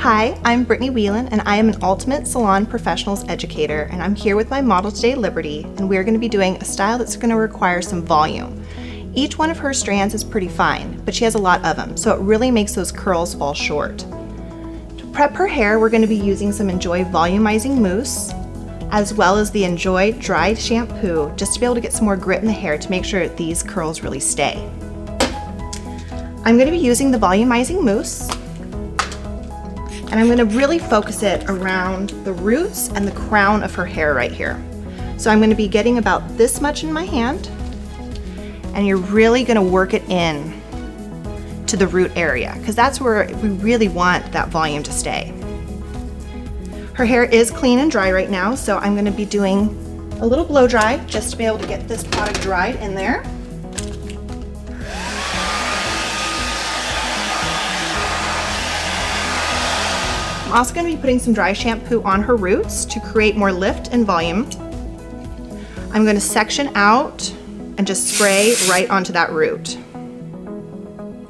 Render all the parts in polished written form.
Hi, I'm Brittany Wheelan and I am an Ultimate Salon Professionals Educator, and I'm here with my model today, Liberty, and we're going to be doing a style that's going to require some volume. Each one of her strands is pretty fine, but she has a lot of them, so it really makes those curls fall short. To prep her hair, we're going to be using some Enjoy Volumizing Mousse, as well as the Enjoy Dry Shampoo, just to be able to get some more grit in the hair to make sure that these curls really stay. I'm going to be using the Volumizing Mousse, and I'm going to really focus it around the roots and the crown of her hair right here. So I'm going to be getting about this much in my hand, and you're really going to work it in to the root area, because that's where we really want that volume to stay. Her hair is clean and dry right now, so I'm going to be doing a little blow dry just to be able to get this product dried in there. I'm also going to be putting some dry shampoo on her roots to create more lift and volume. I'm going to section out and just spray right onto that root.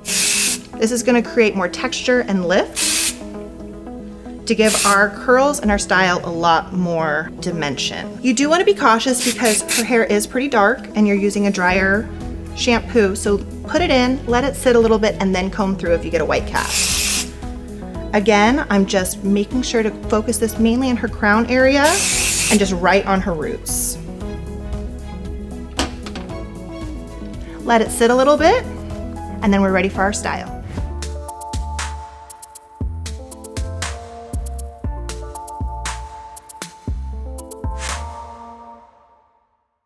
This is going to create more texture and lift to give our curls and our style a lot more dimension. You do want to be cautious because her hair is pretty dark and you're using a drier shampoo, so put it in, let it sit a little bit, and then comb through if you get a white cast. Again, I'm just making sure to focus this mainly in her crown area and just right on her roots. Let it sit a little bit, and then we're ready for our style.